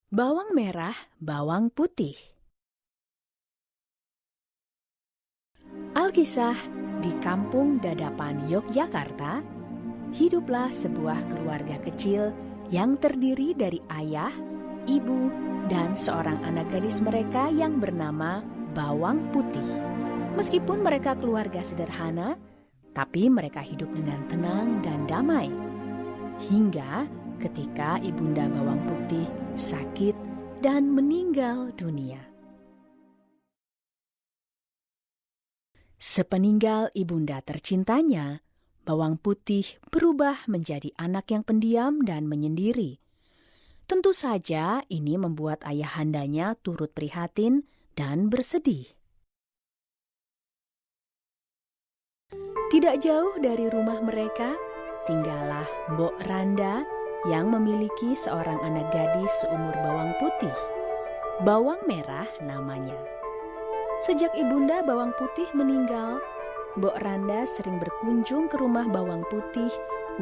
Bawang merah, bawang putih. Alkisah, di kampung Dadapan Yogyakarta, hiduplah sebuah keluarga kecil yang terdiri dari ayah, ibu, dan seorang anak gadis mereka yang bernama Bawang Putih. Meskipun mereka keluarga sederhana, tapi mereka hidup dengan tenang dan damai. Hingga ketika ibunda Bawang Putih sakit dan meninggal dunia. Sepeninggal ibunda tercintanya, Bawang Putih berubah menjadi anak yang pendiam dan menyendiri. Tentu saja ini membuat ayahandanya turut prihatin dan bersedih. Tidak jauh dari rumah mereka, tinggallah Mbok Randa yang memiliki seorang anak gadis seumur Bawang Putih. Bawang Merah namanya. Sejak ibunda Bawang Putih meninggal, Mbok Randa sering berkunjung ke rumah Bawang Putih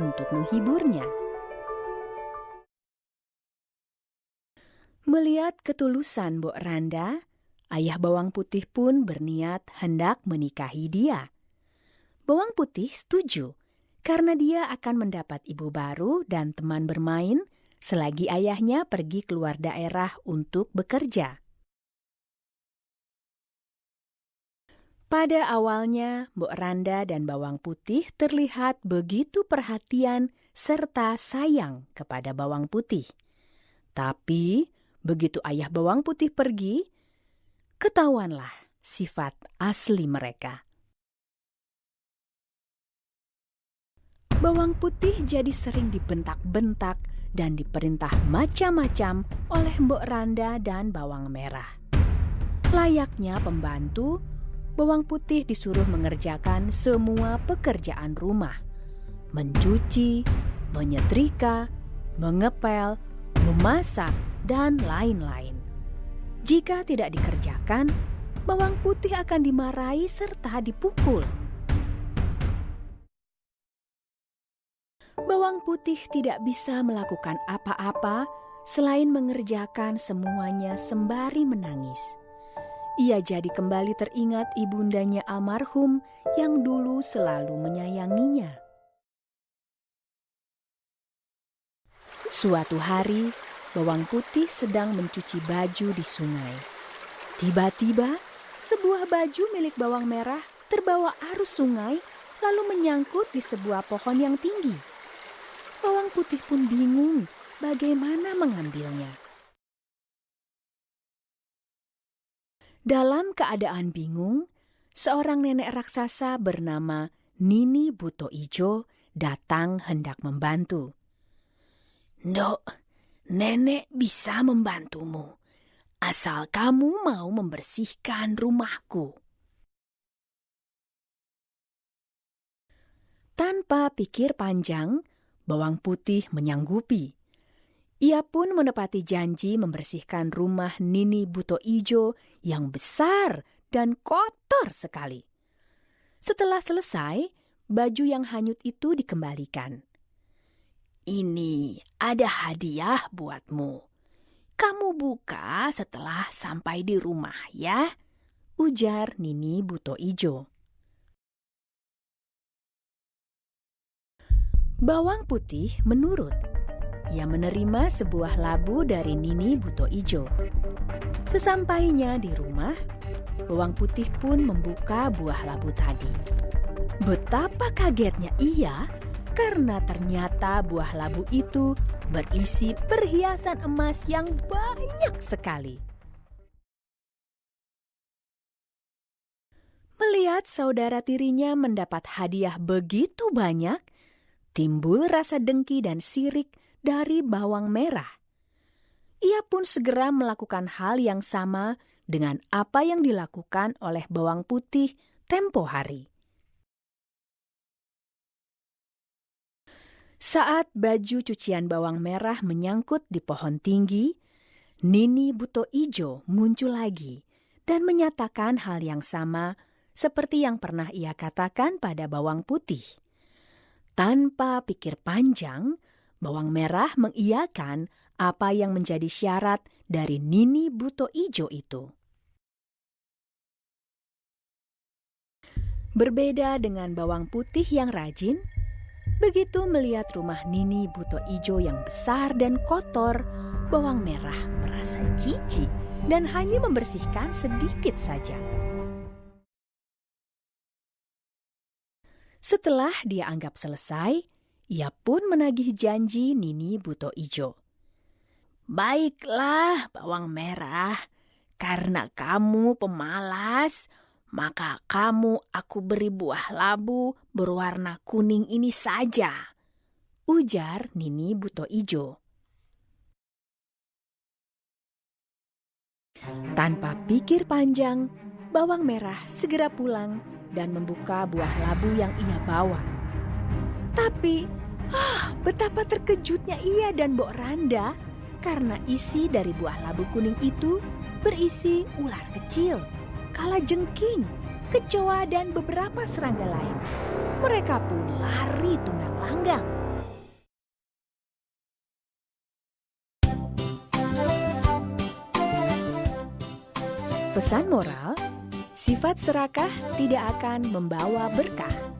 untuk menghiburnya. Melihat ketulusan Mbok Randa, ayah Bawang Putih pun berniat hendak menikahi dia. Bawang Putih setuju, karena dia akan mendapat ibu baru dan teman bermain selagi ayahnya pergi keluar daerah untuk bekerja. Pada awalnya, Mbok Randa dan Bawang Putih terlihat begitu perhatian serta sayang kepada Bawang Putih. Tapi, begitu ayah Bawang Putih pergi, ketahuanlah sifat asli mereka. Bawang Putih jadi sering dibentak-bentak dan diperintah macam-macam oleh Mbok Randa dan Bawang Merah. Layaknya pembantu, Bawang Putih disuruh mengerjakan semua pekerjaan rumah. Mencuci, menyetrika, mengepel, memasak, dan lain-lain. Jika tidak dikerjakan, Bawang Putih akan dimarahi serta dipukul. Bawang Putih tidak bisa melakukan apa-apa selain mengerjakan semuanya sembari menangis. Ia jadi kembali teringat ibundanya almarhum yang dulu selalu menyayanginya. Suatu hari, Bawang Putih sedang mencuci baju di sungai. Tiba-tiba, sebuah baju milik Bawang Merah terbawa arus sungai lalu menyangkut di sebuah pohon yang tinggi. Bawang Putih pun bingung bagaimana mengambilnya. Dalam keadaan bingung, seorang nenek raksasa bernama Nini Buto Ijo datang hendak membantu. "Ndok, nenek bisa membantumu, asal kamu mau membersihkan rumahku." Tanpa pikir panjang, Bawang Putih menyanggupi. Ia pun menepati janji membersihkan rumah Nini Buto Ijo yang besar dan kotor sekali. Setelah selesai, baju yang hanyut itu dikembalikan. "Ini ada hadiah buatmu. Kamu buka setelah sampai di rumah ya," ujar Nini Buto Ijo. Bawang Putih menurut. Ia menerima sebuah labu dari Nini Buto Ijo. Sesampainya di rumah, Bawang Putih pun membuka buah labu tadi. Betapa kagetnya ia karena ternyata buah labu itu berisi perhiasan emas yang banyak sekali. Melihat saudara tirinya mendapat hadiah begitu banyak, timbul rasa dengki dan sirik dari Bawang Merah. Ia pun segera melakukan hal yang sama dengan apa yang dilakukan oleh Bawang Putih tempo hari. Saat baju cucian Bawang Merah menyangkut di pohon tinggi, Nini Buto Ijo muncul lagi dan menyatakan hal yang sama seperti yang pernah ia katakan pada Bawang Putih. Tanpa pikir panjang, Bawang Merah mengiyakan apa yang menjadi syarat dari Nini Buto Ijo itu. Berbeda dengan bawang putih yang rajin, begitu melihat rumah Nini Buto Ijo yang besar dan kotor, bawang merah merasa jijik dan hanya membersihkan sedikit saja. Setelah dia anggap selesai, ia pun menagih janji Nini Buto Ijo. "Baiklah, bawang merah, karena kamu pemalas, maka kamu aku beri buah labu berwarna kuning ini saja," ujar Nini Buto Ijo. Tanpa pikir panjang, bawang merah segera pulang dan membuka buah labu yang ia bawa. Tapi, betapa terkejutnya ia dan Mbok Randa karena isi dari buah labu kuning itu berisi ular kecil, kalajengking, kecoa, dan beberapa serangga lain. Mereka pun lari tunggang-langgang. Pesan moral, sifat serakah tidak akan membawa berkah.